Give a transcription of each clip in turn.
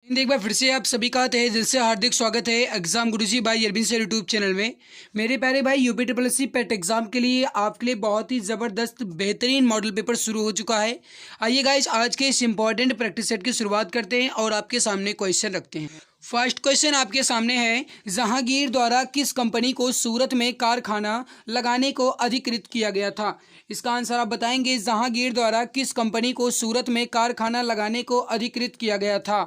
एक बार फिर से आप सभी का तहे दिल से हार्दिक स्वागत है एग्जाम गुरुजी भाई अरविंद सर यूट्यूब चैनल में। मेरे प्यारे भाई UP triple S C PET exam के लिए आपके लिए बहुत ही ज़बरदस्त बेहतरीन मॉडल पेपर शुरू हो चुका है। आइए गाइस आज के इस इंपॉर्टेंट प्रैक्टिस सेट की शुरुआत करते हैं और आपके सामने क्वेश्चन रखते हैं। फर्स्ट क्वेश्चन आपके सामने है, जहांगीर द्वारा किस कंपनी को सूरत में कारखाना लगाने को अधिकृत किया गया था। इसका आंसर आप बताएंगे, जहांगीर द्वारा किस कंपनी को सूरत में कारखाना लगाने को अधिकृत किया गया था।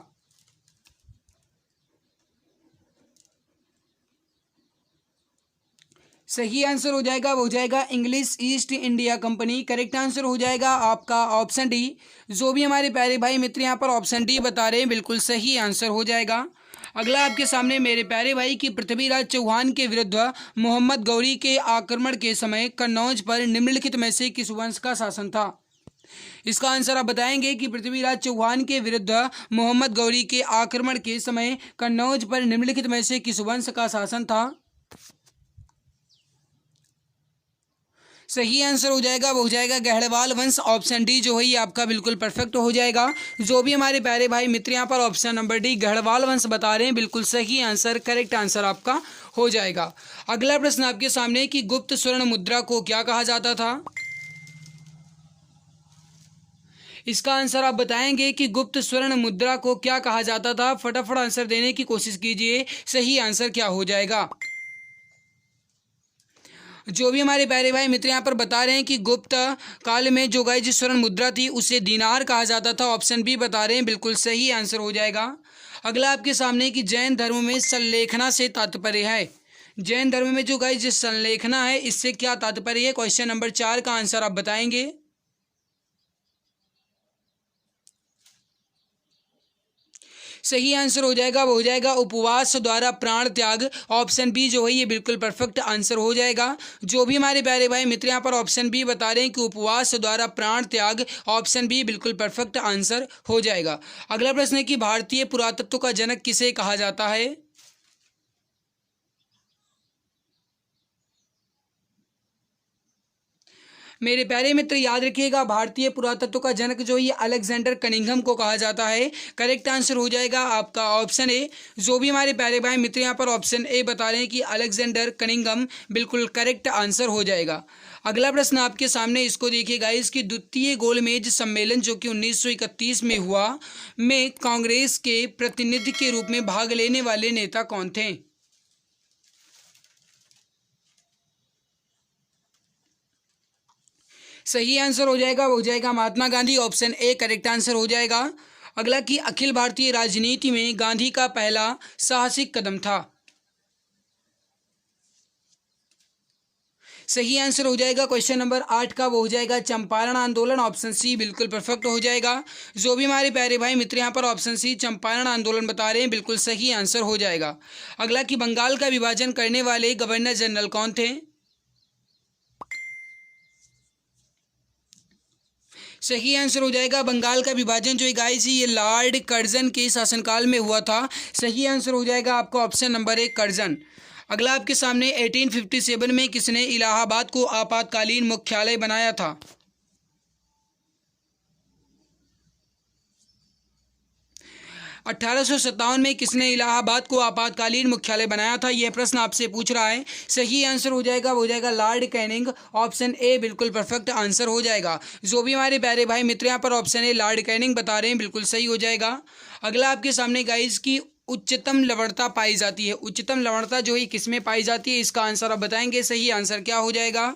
सही आंसर हो जाएगा वो हो जाएगा English east India company. Correct answer हो जाएगा आपका ऑप्शन डी। जो भी हमारे प्यारे भाई मित्र यहाँ पर ऑप्शन डी बता रहे हैं बिल्कुल सही आंसर हो जाएगा। अगला आपके सामने मेरे प्यारे भाई की पृथ्वीराज चौहान के विरुद्ध मोहम्मद गौरी के आक्रमण के समय कन्नौज पर निम्नलिखित में से किस वंश का शासन था। इसका आंसर आप बताएंगे कि पृथ्वीराज चौहान के विरुद्ध मोहम्मद गौरी के आक्रमण के समय कन्नौज पर निम्नलिखित में से किस वंश का शासन था। सही आंसर हो जाएगा वो हो जाएगा गहड़वाल वंश। ऑप्शन डी जो है ये आपका बिल्कुल परफेक्ट हो जाएगा। जो भी हमारे प्यारे भाई मित्र यहाँ पर ऑप्शन नंबर डी गहड़वाल वंश बता रहे हैं बिल्कुल सही आंसर, करेक्ट आंसर आपका हो जाएगा। अगला प्रश्न आपके सामने कि गुप्त स्वर्ण मुद्रा को क्या कहा जाता था। इसका आंसर आप बताएंगे कि गुप्त स्वर्ण मुद्रा को क्या कहा जाता था। फटाफट आंसर देने की कोशिश कीजिए, सही आंसर क्या हो जाएगा। जो भी हमारे प्यारे भाई मित्र यहाँ पर बता रहे हैं कि गुप्त काल में जो गाइस जो स्वर्ण मुद्रा थी उसे दीनार कहा जाता था। ऑप्शन बी बता रहे हैं बिल्कुल सही आंसर हो जाएगा। अगला आपके सामने कि जैन धर्म में संलेखना से तात्पर्य है। जैन धर्म में जो गाइस जो संलेखना है इससे क्या तात्पर्य है। क्वेश्चन नंबर 4 का आंसर आप बताएंगे। सही आंसर हो जाएगा वो हो जाएगा उपवास द्वारा प्राण त्याग। ऑप्शन बी जो है ये बिल्कुल परफेक्ट आंसर हो जाएगा। जो भी हमारे प्यारे भाई मित्र यहाँ पर ऑप्शन बी बता रहे हैं कि उपवास द्वारा प्राण त्याग। ऑप्शन बी बिल्कुल परफेक्ट आंसर हो जाएगा। अगला प्रश्न है कि भारतीय पुरातत्व का जनक किसे कहा जाता है। मेरे प्यारे मित्र याद रखिएगा भारतीय पुरातत्व का जनक जो ये अलेक्जेंडर कनिंघम को कहा जाता है। करेक्ट आंसर हो जाएगा आपका ऑप्शन ए। जो भी हमारे प्यारे भाई मित्र यहाँ पर ऑप्शन ए बता रहे हैं कि अलेक्जेंडर कनिंघम बिल्कुल करेक्ट आंसर हो जाएगा। अगला प्रश्न आपके सामने इसको देखिएगा, इसकी द्वितीय गोलमेज सम्मेलन जो कि 1931 में हुआ में कांग्रेस के प्रतिनिधि के रूप में भाग लेने वाले नेता कौन थे। सही आंसर हो जाएगा वो हो जाएगा Mahatma Gandhi. Option A correct answer हो जाएगा। अगला कि अखिल भारतीय राजनीति में गांधी का पहला साहसिक कदम था। सही आंसर हो जाएगा क्वेश्चन नंबर 8 का वो हो जाएगा चंपारण आंदोलन। ऑप्शन सी बिल्कुल परफेक्ट हो जाएगा। जो भी हमारे प्यारे भाई मित्र यहाँ पर ऑप्शन सी चंपारण आंदोलन बता रहे हैं बिल्कुल सही आंसर हो जाएगा। अगला कि बंगाल का विभाजन करने वाले गवर्नर जनरल कौन थे। सही आंसर हो जाएगा बंगाल का विभाजन जो गाइस ये लॉर्ड कर्जन के शासनकाल में हुआ था। सही आंसर हो जाएगा आपका ऑप्शन नंबर 1 कर्जन। अगला आपके सामने 1857 में किसने इलाहाबाद को आपातकालीन मुख्यालय बनाया था। 1857 में किसने इलाहाबाद को आपातकालीन मुख्यालय बनाया था, यह प्रश्न आपसे पूछ रहा है। सही आंसर हो जाएगा वो हो जाएगा लॉर्ड कैनिंग। ऑप्शन ए बिल्कुल परफेक्ट आंसर हो जाएगा। जो भी हमारे प्यारे भाई मित्र यहाँ पर ऑप्शन ए लॉर्ड कैनिंग बता रहे हैं बिल्कुल सही हो जाएगा। अगला आपके सामने गाइस की उच्चतम लवणता पाई जाती है। उच्चतम लवणता जो है किसमें पाई जाती है, इसका आंसर आप बताएंगे। सही आंसर क्या हो जाएगा।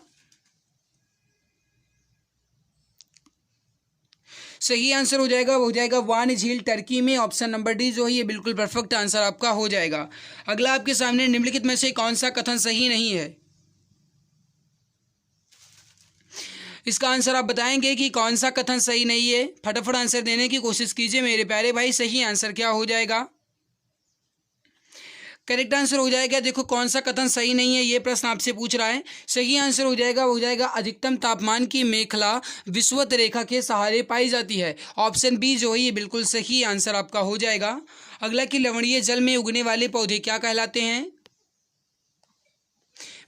सही आंसर हो जाएगा वो हो जाएगा वान झील टर्की में। ऑप्शन नंबर डी जो है ये बिल्कुल परफेक्ट आंसर आपका हो जाएगा। अगला आपके सामने निम्नलिखित में से कौन सा कथन सही नहीं है। इसका आंसर आप बताएंगे कि कौन सा कथन सही नहीं है। फटाफट आंसर देने की कोशिश कीजिए मेरे प्यारे भाई। सही आंसर क्या हो जाएगा। करेक्ट आंसर हो जाएगा, देखो कौन सा कथन सही नहीं है ये प्रश्न आपसे पूछ रहा है। सही आंसर हो जाएगा वो हो जाएगा अधिकतम तापमान की मेखला विषुवत रेखा के सहारे पाई जाती है। ऑप्शन बी जो है ये बिल्कुल सही आंसर आपका हो जाएगा। अगला कि लवणीय जल में उगने वाले पौधे क्या कहलाते हैं।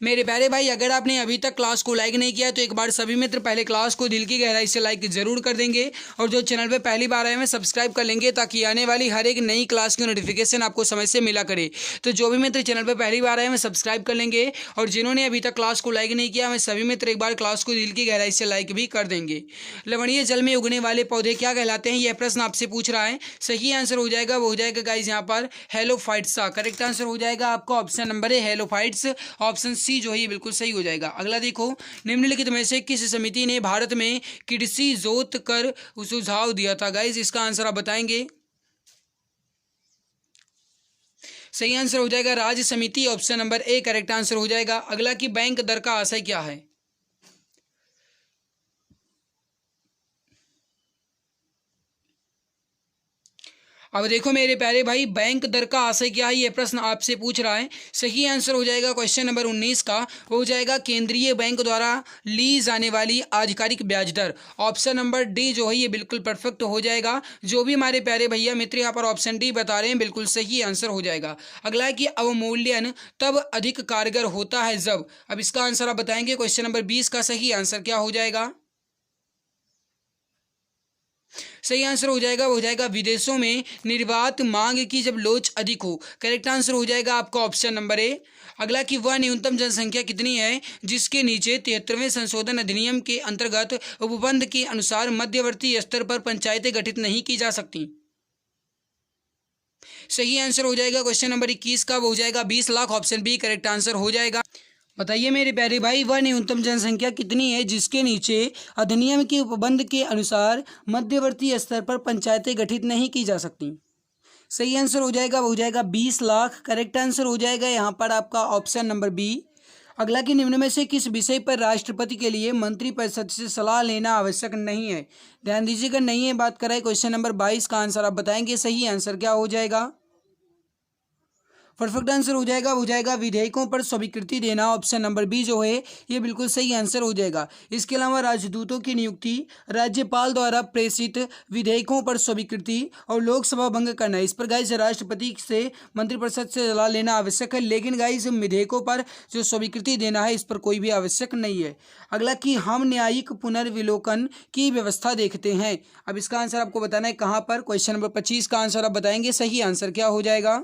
मेरे प्यारे भाई, अगर आपने अभी तक क्लास को लाइक नहीं किया तो एक बार सभी मित्र पहले क्लास को दिल की गहराई से लाइक जरूर कर देंगे, और जो चैनल पे पहली बार आए हैं सब्सक्राइब कर लेंगे, ताकि आने वाली हर एक नई क्लास की नोटिफिकेशन आपको समय से मिला करे। तो जो भी मित्र चैनल पर पहली बार आए हैं सब्सक्राइब कर लेंगे, और जिन्होंने अभी तक क्लास को लाइक नहीं किया, मैं सभी मित्र एक बार क्लास को दिल की गहराई से लाइक भी कर देंगे। लवणीय जल में उगने वाले पौधे क्या कहलाते हैं, यह प्रश्न आपसे पूछ रहा है। सही आंसर हो जाएगा, वो हो जाएगा गाइस यहाँ पर हेलोफाइट्स। करेक्ट आंसर हो जाएगा आपका ऑप्शन नंबर है हेलोफाइट्स, ऑप्शन सी जो है ये बिल्कुल सही हो जाएगा। अगला देखो, निम्नलिखित में से किस समिति ने भारत में कृषि जोत कर सुझाव दिया था। गाइस इसका आंसर आप बताएंगे। सही आंसर हो जाएगा राज्य समिति, option number A correct answer हो जाएगा। अगला कि बैंक दर का आशय क्या है। अब देखो मेरे प्यारे भाई, बैंक दर का आशय क्या है, ये प्रश्न आपसे पूछ रहा है। सही आंसर हो जाएगा क्वेश्चन नंबर 19 का, हो जाएगा केंद्रीय बैंक द्वारा ली जाने वाली आधिकारिक ब्याज दर। ऑप्शन नंबर डी जो है ये बिल्कुल परफेक्ट हो जाएगा। जो भी हमारे प्यारे भैया मित्र यहाँ पर ऑप्शन डी बता रहे हैं, बिल्कुल सही आंसर हो जाएगा। अगला है कि अवमूल्यन तब अधिक कारगर होता है जब। अब इसका आंसर आप बताएंगे। क्वेश्चन नंबर 20 का सही आंसर क्या हो जाएगा। सही आंसर हो जाएगा, हो जाएगा विदेशों में निर्वात मांग की जब लोच अधिक हो। करेक्ट आंसर हो जाएगा आपका ऑप्शन नंबर ए। अगला कि वह न्यूनतम जनसंख्या कितनी है जिसके नीचे 73वें संशोधन अधिनियम के अंतर्गत उपबंध के अनुसार मध्यवर्ती स्तर पर पंचायतें गठित नहीं की जा सकती। सही आंसर हो जाएगा क्वेश्चन नंबर 21 का, वो हो जाएगा 20 lakh, option B correct answer हो जाएगा। बताइए मेरे प्यारे भाई, वह न्यूनतम जनसंख्या कितनी है जिसके नीचे अधिनियम के उपबंध के अनुसार मध्यवर्ती स्तर पर पंचायतें गठित नहीं की जा सकती। सही आंसर हो जाएगा, वो हो जाएगा 20 लाख। करेक्ट आंसर हो जाएगा यहाँ पर आपका ऑप्शन नंबर बी। अगला कि निम्न में से किस विषय पर राष्ट्रपति के लिए मंत्रिपरिषद से सलाह लेना आवश्यक नहीं है। ध्यान दीजिएगा, नहीं है बात कराए। क्वेश्चन नंबर 22 का आंसर आप बताएंगे। सही आंसर क्या हो जाएगा। परफेक्ट आंसर हो जाएगा, हो जाएगा विधेयकों पर स्वीकृति देना। ऑप्शन नंबर बी जो है ये बिल्कुल सही आंसर हो जाएगा। इसके अलावा राजदूतों की नियुक्ति, राज्यपाल द्वारा प्रेषित विधेयकों पर स्वीकृति और लोकसभा भंग करना, इस पर गाइस राष्ट्रपति से मंत्रिपरिषद से सलाह लेना आवश्यक है। लेकिन गाइस विधेयकों पर जो स्वीकृति देना है इस पर कोई भी आवश्यक नहीं है। अगला कि हम न्यायिक पुनर्विलोकन की व्यवस्था देखते हैं। अब इसका आंसर आपको बताना है कहाँ पर। क्वेश्चन नंबर 25 का आंसर आप बताएंगे। सही आंसर क्या हो जाएगा।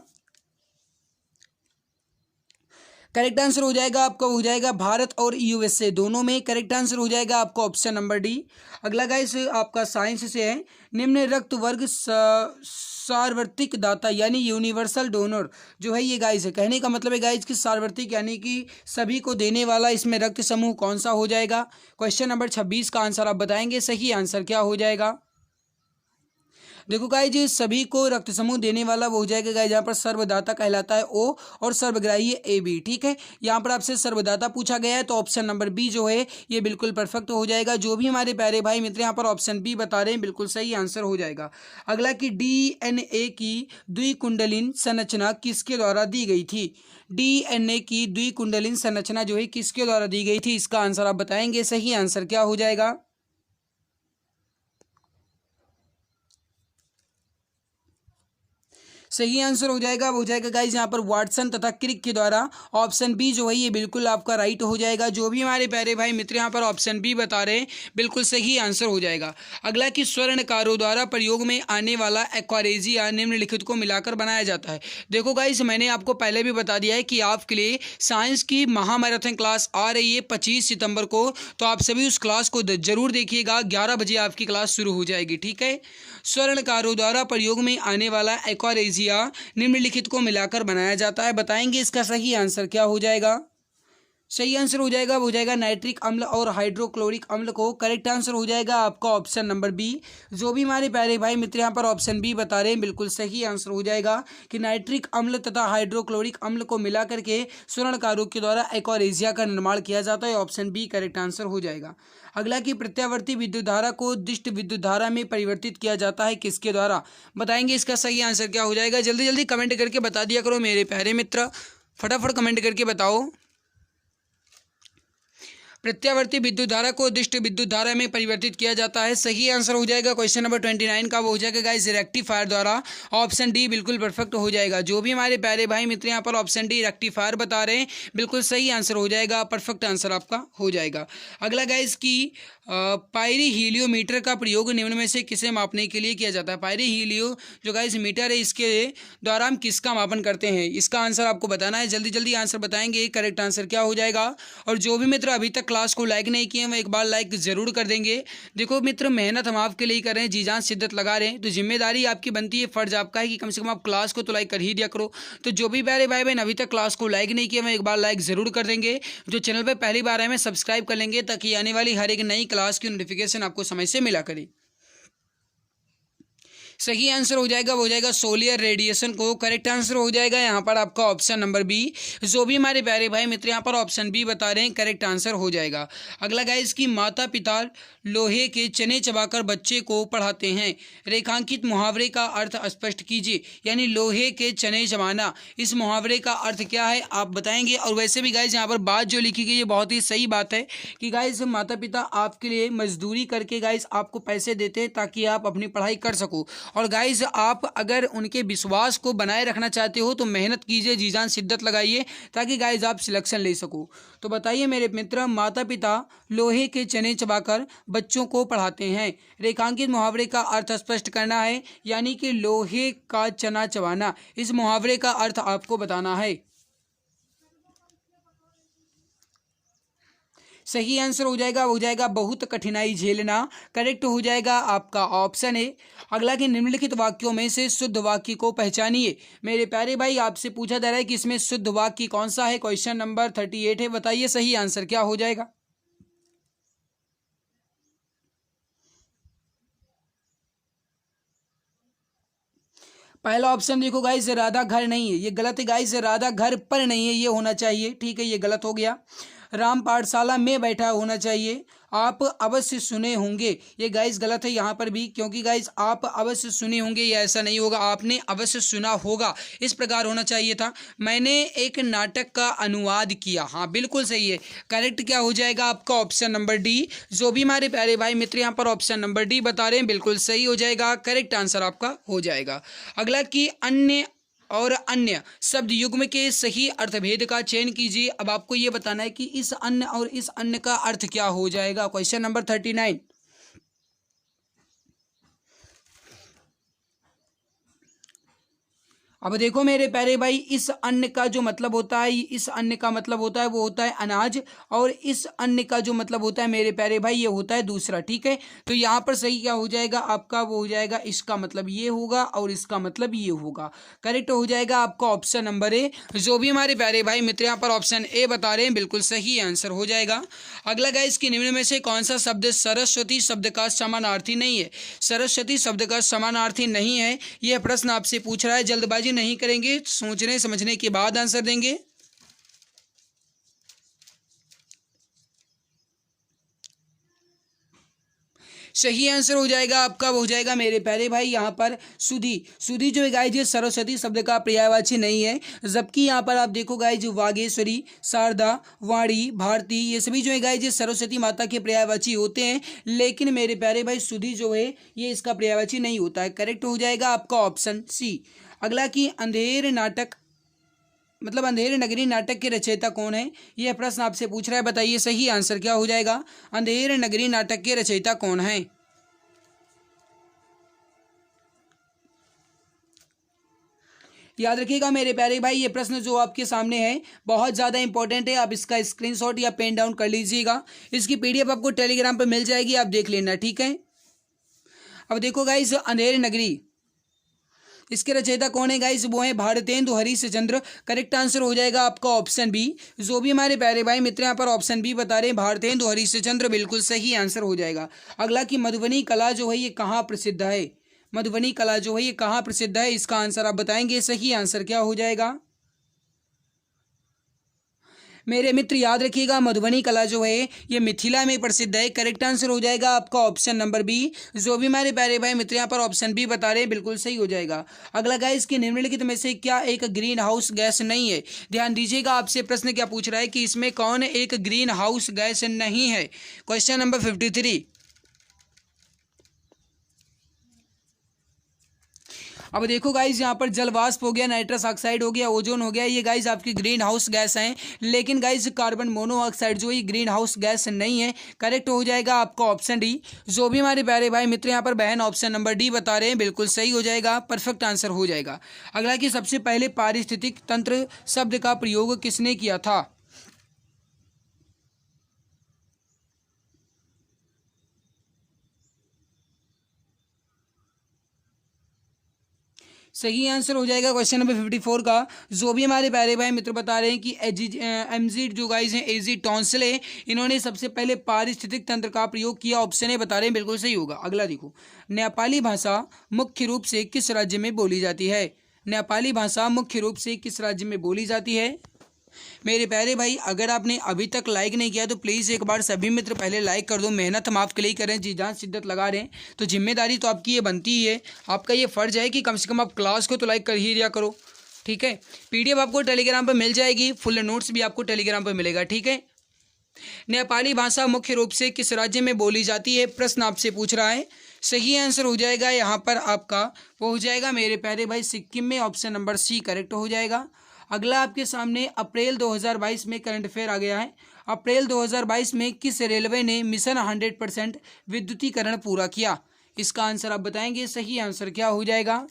करेक्ट आंसर हो जाएगा आपका, हो जाएगा भारत और यूएसए दोनों में। करेक्ट आंसर हो जाएगा आपका ऑप्शन नंबर डी। अगला गाइस आपका साइंस से है। निम्न रक्त वर्ग सार्वत्रिक दाता यानी यूनिवर्सल डोनर जो है ये गाइस है। कहने का मतलब है गाइस कि सार्वत्रिक यानी कि सभी को देने वाला इसमें रक्त समूह कौन सा हो जाएगा। क्वेश्चन नंबर 26 का आंसर आप बताएंगे। सही आंसर क्या हो जाएगा। देखो गाइज, सभी को रक्त समूह देने वाला वो हो जाएगा गाइज यहाँ पर सर्वदाता कहलाता है ओ, और सर्वग्राही ए बी। ठीक है, यहाँ पर आपसे सर्वदाता पूछा गया है तो ऑप्शन नंबर बी जो है ये बिल्कुल परफेक्ट हो जाएगा। जो भी हमारे प्यारे भाई मित्र यहाँ पर ऑप्शन बी बता रहे हैं बिल्कुल सही आंसर हो जाएगा। अगला कि डीएनए की द्विकुंडलिन संरचना किसके द्वारा दी गई थी। डीएनए की द्विकुंडलिन संरचना जो है किसके द्वारा दी गई थी, इसका आंसर आप बताएंगे। सही आंसर क्या हो जाएगा। सही आंसर हो जाएगा, हो जाएगा गाइज यहाँ पर वाटसन तथा क्रिक के द्वारा। ऑप्शन बी जो है ये बिल्कुल आपका राइट हो जाएगा। जो भी हमारे प्यारे भाई मित्र यहाँ पर ऑप्शन बी बता रहे हैं बिल्कुल सही आंसर हो जाएगा। अगला कि स्वर्णकारों द्वारा प्रयोग में आने वाला एक्वारेजिया निम्नलिखित को मिलाकर बनाया जाता है। देखो गाइज, मैंने आपको पहले भी बता दिया है कि आपके लिए साइंस की महामैराथन क्लास आ रही है 25 सितंबर को, तो आप सभी उस क्लास को जरूर देखिएगा। 11 बजे आपकी क्लास शुरू हो जाएगी। ठीक है, स्वर्णकारों द्वारा प्रयोग में आने वाला एक्वारेजिया निम्नलिखित को मिलाकर बनाया जाता है। बताएंगे इसका सही आंसर क्या हो जाएगा। सही आंसर हो जाएगा, हो जाएगा नाइट्रिक अम्ल और हाइड्रोक्लोरिक अम्ल को। करेक्ट आंसर हो जाएगा आपका ऑप्शन नंबर बी। जो भी हमारे प्यारे भाई मित्र यहाँ पर ऑप्शन बी बता रहे हैं बिल्कुल सही आंसर हो जाएगा कि नाइट्रिक अम्ल तथा हाइड्रोक्लोरिक अम्ल को मिला करके स्वर्णकारों के द्वारा एक्वारेजिया का निर्माण किया जाता है। ऑप्शन बी करेक्ट आंसर हो जाएगा। अगला कि प्रत्यावर्ती विद्युत धारा को दिष्ट विद्युत धारा में परिवर्तित किया जाता है किसके द्वारा। बताएंगे इसका सही आंसर क्या हो जाएगा। जल्दी जल्दी कमेंट करके बता दिया करो मेरे प्यारे मित्र, फटाफट कमेंट करके बताओ। प्रत्यावर्ती विद्युत धारा को दिष्ट विद्युत धारा में परिवर्तित किया जाता है। सही आंसर हो जाएगा क्वेश्चन नंबर 29 का, वो हो जाएगा गाइस रेक्टिफायर द्वारा। ऑप्शन डी बिल्कुल परफेक्ट हो जाएगा। जो भी हमारे प्यारे भाई मित्र यहाँ पर ऑप्शन डी रेक्टिफायर बता रहे हैं, बिल्कुल सही आंसर हो जाएगा, परफेक्ट आंसर आपका हो जाएगा। अगला गाइस की पायरी हीलियोमीटर का प्रयोग निम्न में से किसे मापने के लिए किया जाता है। पायरी हीलियो जो गाइस मीटर है, इसके द्वारा हम किसका मापन करते हैं, इसका आंसर आपको बताना है। जल्दी जल्दी आंसर बताएंगे, करेक्ट आंसर क्या हो जाएगा। और जो भी मित्र अभी तक क्लास को लाइक नहीं किए, वो एक बार लाइक जरूर कर देंगे। देखो मित्र, मेहनत हम आपके लिए कर रहे हैं, जी जान शिद्दत लगा रहे हैं, तो जिम्मेदारी आपकी बनती है, फर्ज आपका है कि कम से कम आप क्लास को तो लाइक कर ही दिया करो। तो जो भी प्यारे भाई बहन अभी तक क्लास को लाइक नहीं किया, वो एक बार लाइक जरूर कर देंगे। जो चैनल पर पहली बार आए, सब्सक्राइब कर लेंगे, ताकि आने वाली हर एक नई क्लास की नोटिफिकेशन आपको समय से मिला करे। सही आंसर हो जाएगा, वो हो जाएगा सोलर रेडिएशन को। करेक्ट आंसर हो जाएगा यहाँ पर आपका ऑप्शन नंबर बी। जो भी हमारे प्यारे भाई मित्र यहाँ पर ऑप्शन बी बता रहे हैं, करेक्ट आंसर हो जाएगा। अगला गाइस की माता पिता लोहे के चने चबाकर बच्चे को पढ़ाते हैं, रेखांकित मुहावरे का अर्थ स्पष्ट कीजिए। यानी लोहे के चने चबाना, इस मुहावरे का अर्थ क्या है आप बताएंगे। और वैसे भी गाइस यहाँ पर बात जो लिखी गई है बहुत ही सही बात है कि गाइस माता पिता आपके लिए मजदूरी करके गाइस आपको पैसे देते हैं, ताकि आप अपनी पढ़ाई कर सको। और गाइज आप अगर उनके विश्वास को बनाए रखना चाहते हो तो मेहनत कीजिए, जी जान शिद्दत लगाइए, ताकि गाइज आप सिलेक्शन ले सको। तो बताइए मेरे मित्र, माता पिता लोहे के चने चबाकर बच्चों को पढ़ाते हैं, रेखांकित मुहावरे का अर्थ स्पष्ट करना है, यानी कि लोहे का चना चबाना, इस मुहावरे का अर्थ आपको बताना है। सही आंसर हो जाएगा, हो जाएगा बहुत कठिनाई झेलना। करेक्ट हो जाएगा आपका ऑप्शन है। अगला कि निम्नलिखित वाक्यों में से शुद्ध वाक्य को पहचानिए। मेरे प्यारे भाई आपसे पूछा जा रहा है कि इसमें शुद्ध वाक्य कौन सा है। क्वेश्चन नंबर 38 है, बताइए सही आंसर क्या हो जाएगा। पहला ऑप्शन देखो गाइस, राधा घर नहीं है, ये गलत है गाइस। राधा घर पर नहीं है, ये होना चाहिए, ठीक है, ये गलत हो गया। राम पाठशाला में बैठा होना चाहिए। आप अवश्य सुने होंगे, ये गाइस गलत है यहाँ पर भी, क्योंकि गाइस आप अवश्य सुने होंगे, ये ऐसा नहीं होगा, आपने अवश्य सुना होगा, इस प्रकार होना चाहिए था। मैंने एक नाटक का अनुवाद किया, हाँ बिल्कुल सही है। करेक्ट क्या हो जाएगा आपका ऑप्शन नंबर डी। जो भी हमारे प्यारे भाई मित्र यहाँ पर ऑप्शन नंबर डी बता रहे हैं, बिल्कुल सही हो जाएगा, करेक्ट आंसर आपका हो जाएगा। अगला कि अन्य और अन्य शब्द युग्म के सही अर्थभेद का चयन कीजिए। अब आपको ये बताना है कि इस अन्य और इस अन्य का अर्थ क्या हो जाएगा। Question number 39। अब देखो मेरे प्यारे भाई, इस अन्न का जो मतलब होता है, इस अन्न का मतलब होता है वो होता है अनाज, और इस अन्न का जो मतलब होता है मेरे प्यारे भाई ये होता है दूसरा, ठीक है। तो यहाँ पर सही क्या हो जाएगा आपका, वो हो जाएगा इसका मतलब ये होगा और इसका मतलब ये होगा। करेक्ट हो जाएगा आपका ऑप्शन नंबर ए। जो भी हमारे प्यारे भाई मित्र यहाँ पर ऑप्शन ए बता रहे हैं, बिल्कुल सही आंसर हो जाएगा। अगला गाइस कि निम्न में से कौन सा शब्द सरस्वती शब्द का समानार्थी नहीं है। सरस्वती शब्द का समानार्थी नहीं है, यह प्रश्न आपसे पूछ रहा है। जल्दबाजी नहीं करेंगे, सोचने समझने के बाद आंसर देंगे। सही आंसर हो जाएगा आपका, हो जाएगा मेरे प्यारे भाई यहाँ पर सुधी। सुधी जो है गाइज सरस्वती शब्द का पर्यायवाची नहीं है, जबकि यहाँ पर आप देखो गाइज वागेश्वरी, शारदा, वाणी, भारती, ये सभी जो है गाइज सरस्वती माता के पर्यायवाची होते हैं, लेकिन मेरे प्यारे भाई सुधी जो है ये इसका पर्यायवाची नहीं होता है। करेक्ट हो जाएगा आपका ऑप्शन सी। अगला कि अंधेर नाटक मतलब अंधेर नगरी नाटक के रचयिता कौन है, यह प्रश्न आपसे पूछ रहा है, बताइए सही आंसर क्या हो जाएगा। अंधेर नगरी नाटक के रचयिता कौन है। याद रखिएगा मेरे प्यारे भाई, ये प्रश्न जो आपके सामने है बहुत ज़्यादा इंपॉर्टेंट है, आप इसका स्क्रीनशॉट या पेन डाउन कर लीजिएगा। इसकी पीडीएफ आपको टेलीग्राम पर मिल जाएगी, आप देख लेना, ठीक है। अब देखो गाइस, अंधेर नगरी इसके रचयिता कौन है गाइस, वो है भारतेंदु हरिश्चंद्र। करेक्ट आंसर हो जाएगा आपका ऑप्शन बी। जो भी हमारे प्यारे भाई मित्र यहाँ पर ऑप्शन बी बता रहे हैं, भारतेंदु हरिश्चंद्र, बिल्कुल सही आंसर हो जाएगा। अगला कि मधुबनी कला जो है ये कहाँ प्रसिद्ध है। मधुबनी कला जो है ये कहाँ प्रसिद्ध है, इसका आंसर आप बताएंगे, सही आंसर क्या हो जाएगा। मेरे मित्र याद रखिएगा मधुबनी कला जो है ये मिथिला में प्रसिद्ध है। करेक्ट आंसर हो जाएगा आपका ऑप्शन नंबर बी। जो भी हमारे प्यारे भाई मित्र यहाँ पर ऑप्शन बी बता रहे हैं बिल्कुल सही हो जाएगा। अगला गाइस कि निम्नलिखित में से क्या एक ग्रीन हाउस गैस नहीं है। ध्यान दीजिएगा आपसे प्रश्न क्या पूछ रहा है कि इसमें कौन एक ग्रीन हाउस गैस नहीं है। Question number 53। अब देखो गाइज यहाँ पर जल वाष्प हो गया, नाइट्रस ऑक्साइड हो गया, ओजोन हो गया, ये गाइज आपकी ग्रीन हाउस गैस हैं। लेकिन गाइज कार्बन मोनोऑक्साइड जो ये ग्रीन हाउस गैस नहीं है। करेक्ट हो जाएगा आपका ऑप्शन डी। जो भी हमारे प्यारे भाई मित्र यहाँ पर बहन ऑप्शन नंबर डी बता रहे हैं बिल्कुल सही हो जाएगा, परफेक्ट आंसर हो जाएगा। अगला कि सबसे पहले पारिस्थितिक तंत्र शब्द का प्रयोग किसने किया था। सही आंसर हो जाएगा क्वेश्चन नंबर 54 का। जो भी हमारे प्यारे भाई मित्र बता रहे हैं कि एमजी जो गाइज हैं एजी टॉन्सिल है, इन्होंने सबसे पहले पारिस्थितिक तंत्र का प्रयोग किया। ऑप्शन ए बता रहे हैं बिल्कुल सही होगा। अगला देखो, नेपाली भाषा मुख्य रूप से किस राज्य में बोली जाती है। नेपाली भाषा मुख्य रूप से किस राज्य में बोली जाती है। मेरे प्यारे भाई अगर आपने अभी तक लाइक नहीं किया तो प्लीज़ एक बार सभी मित्र पहले लाइक कर दो। मेहनत हम आपके लिए करें, जी जान शिद्दत लगा रहे हैं, तो जिम्मेदारी तो आपकी ये बनती ही है। आपका ये फ़र्ज़ है कि कम से कम आप क्लास को तो लाइक कर ही दिया करो, ठीक है। पीडीएफ आपको टेलीग्राम पर मिल जाएगी, फुल नोट्स भी आपको टेलीग्राम पर मिलेगा, ठीक है। नेपाली भाषा मुख्य रूप से किस राज्य में बोली जाती है, प्रश्न आपसे पूछ रहा है। सही आंसर हो जाएगा यहाँ पर आपका वो हो जाएगा मेरे प्यारे भाई सिक्किम में, ऑप्शन नंबर सी करेक्ट हो जाएगा। अगला आपके सामने अप्रैल 2022 में करंट अफेयर आ गया है। अप्रैल 2022 में किस रेलवे ने मिशन 100% विद्युतीकरण पूरा किया। इसका आंसर आप बताएंगे, सही आंसर क्या हो जाएगा।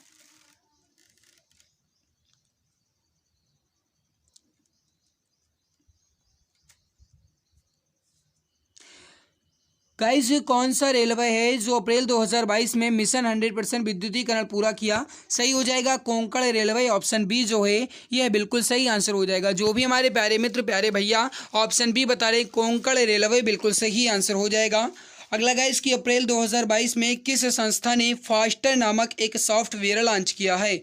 गाइस कौन सा रेलवे है जो अप्रैल 2022 में मिशन 100% विद्युतीकरण पूरा किया। सही हो जाएगा कोंकण रेलवे, ऑप्शन बी जो है यह बिल्कुल सही आंसर हो जाएगा। जो भी हमारे प्यारे मित्र प्यारे भैया ऑप्शन बी बता रहे कोंकण रेलवे बिल्कुल सही आंसर हो जाएगा। अगला गाइस कि अप्रैल 2022 में किस संस्था ने फास्टर नामक एक सॉफ्टवेयर लॉन्च किया है।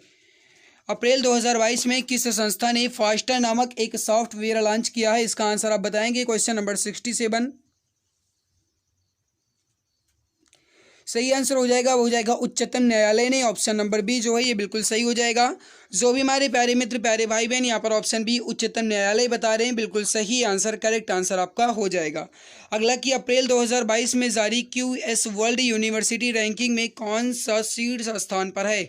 अप्रैल 2022 में किस संस्था ने फास्टर नामक एक सॉफ्टवेयर लॉन्च किया है। इसका आंसर आप बताएंगे, क्वेश्चन नंबर 67। सही आंसर हो जाएगा वो हो जाएगा उच्चतम न्यायालय ने, ऑप्शन नंबर बी जो है ये बिल्कुल सही हो जाएगा। जो भी हमारे प्यारे मित्र प्यारे भाई बहन यहाँ पर ऑप्शन बी उच्चतम न्यायालय बता रहे हैं, बिल्कुल सही आंसर करेक्ट आंसर आपका हो जाएगा। अगला कि अप्रैल 2022 में जारी QS वर्ल्ड यूनिवर्सिटी रैंकिंग में कौन सा शीर्ष स्थान पर है।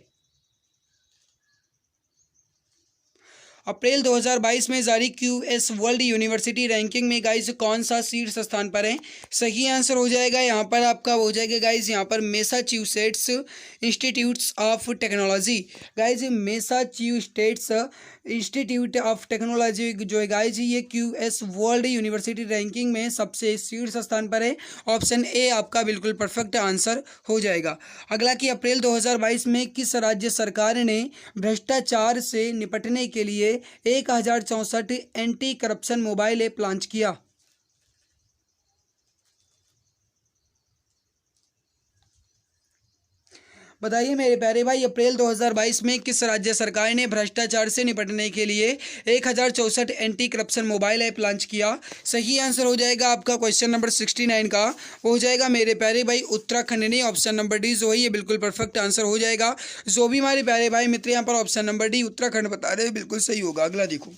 अप्रैल 2022 में जारी QS वर्ल्ड यूनिवर्सिटी रैंकिंग में गाइज कौन सा शीर्ष स्थान पर है। सही आंसर हो जाएगा यहाँ पर आपका हो जाएगा गाइज यहाँ पर Massachusetts institutes of technology. Guys Massachusetts institute of technology जो है गाइज ये QS वर्ल्ड यूनिवर्सिटी रैंकिंग में सबसे शीर्ष स्थान पर है। ऑप्शन ए आपका बिल्कुल परफेक्ट आंसर हो जाएगा। अगला कि अप्रैल 2022 में किस राज्य सरकार ने भ्रष्टाचार से निपटने के लिए 1064 anti corruption mobile app launch किया। बताइए मेरे प्यारे भाई अप्रैल 2022 में किस राज्य सरकार ने भ्रष्टाचार से निपटने के लिए 1064 anti corruption mobile app launch किया। सही आंसर हो जाएगा आपका क्वेश्चन नंबर 69 का वो हो जाएगा मेरे प्यारे भाई उत्तराखंड ने, ऑप्शन नंबर डी जो है ये बिल्कुल परफेक्ट आंसर हो जाएगा। जो भी हमारे प्यारे भाई मित्र यहाँ पर ऑप्शन नंबर डी उत्तराखंड बता रहे हैं बिल्कुल सही होगा। अगला देखो,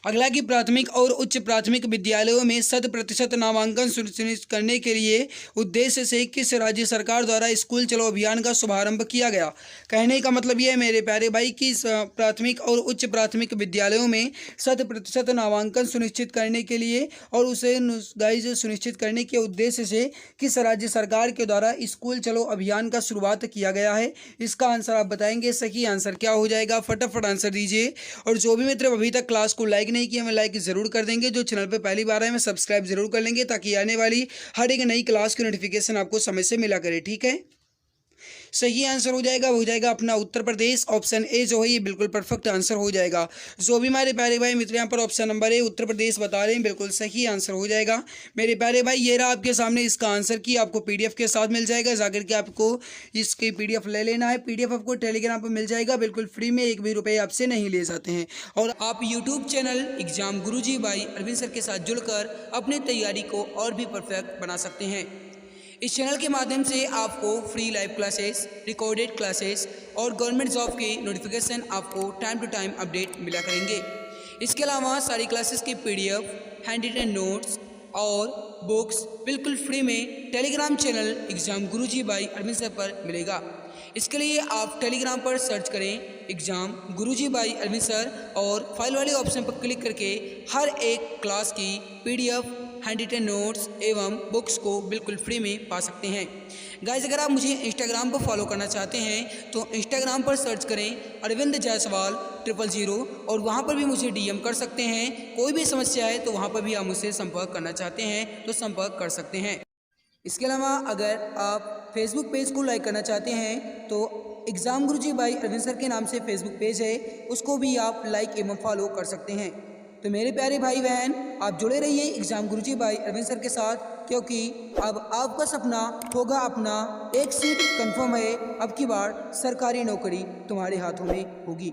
अगला की प्राथमिक और उच्च प्राथमिक विद्यालयों में 100% नामांकन सुनिश्चित करने के लिए उद्देश्य से किस राज्य सरकार द्वारा स्कूल चलो अभियान का शुभारंभ किया गया। कहने का मतलब यह है मेरे प्यारे भाई कि प्राथमिक और उच्च प्राथमिक विद्यालयों में 100% नामांकन सुनिश्चित करने के लिए और उसे गाइज सुनिश्चित करने के उद्देश्य से किस राज्य सरकार के द्वारा स्कूल चलो अभियान का शुरुआत किया गया है। इसका आंसर आप बताएंगे, सही आंसर क्या हो जाएगा, फटाफट आंसर दीजिए। और जो भी मित्र अभी तक क्लास को लाइक नहीं किया हमें लाइक जरूर कर देंगे, जो चैनल पे पहली बार आए हमें सब्सक्राइब जरूर कर लेंगे ताकि आने वाली हर एक नई क्लास की नोटिफिकेशन आपको समय से मिला करे, ठीक है। सही आंसर हो जाएगा वो हो जाएगा अपना उत्तर प्रदेश। ऑप्शन ए जो है ये बिल्कुल परफेक्ट आंसर हो जाएगा। जो भी हमारे प्यारे भाई मित्र यहाँ पर option number A Uttar Pradesh बता रहे हैं, बिल्कुल सही आंसर हो जाएगा मेरे प्यारे भाई। ये रहा आपके सामने इसका आंसर की आपको पीडीएफ के साथ मिल जाएगा, जाकर के आपको इसकी पीडीएफ ले लेना है। पीडीएफ आपको टेलीग्राम पर मिल जाएगा बिल्कुल फ्री में, एक भी रुपये आपसे नहीं ले जाते हैं। और आप यूट्यूब चैनल एग्जाम गुरुजी भाई अरविंद सर के साथ जुड़कर अपनी तैयारी को और भी परफेक्ट बना सकते हैं। इस चैनल के माध्यम से आपको free live classes, recorded classes और गवर्नमेंट जॉब के नोटिफिकेशन आपको टाइम टू टाइम अपडेट मिला करेंगे। इसके अलावा सारी क्लासेस की पीडीएफ, हैंड रिटन नोट्स और बुक्स बिल्कुल फ्री में Telegram channel exam Guruji by Arvind sir पर मिलेगा। इसके लिए आप टेलीग्राम पर सर्च करें exam Guruji by Arvind sir और फाइल वाले ऑप्शन पर क्लिक करके हर एक क्लास की पीडीएफ, हैंड रिटन नोट्स एवं बुक्स को बिल्कुल फ्री में पा सकते हैं। गाइस अगर आप मुझे इंस्टाग्राम पर फॉलो करना चाहते हैं तो इंस्टाग्राम पर सर्च करें अरविंद जायसवाल 000 और वहां पर भी मुझे डीएम कर सकते हैं। कोई भी समस्या है तो वहां पर भी आप मुझसे संपर्क करना चाहते हैं तो संपर्क कर सकते हैं। इसके अलावा अगर आप फेसबुक पेज को लाइक करना चाहते हैं तो exam Guruji by Arvind sir के नाम से फेसबुक पेज है, उसको भी आप लाइक एवं फॉलो कर सकते हैं। तो मेरे प्यारे भाई बहन आप जुड़े रहिए exam Guruji by Arvind sir के साथ, क्योंकि अब आपका सपना होगा अपना, एक सीट कंफर्म है, अब की बार सरकारी नौकरी तुम्हारे हाथों में होगी।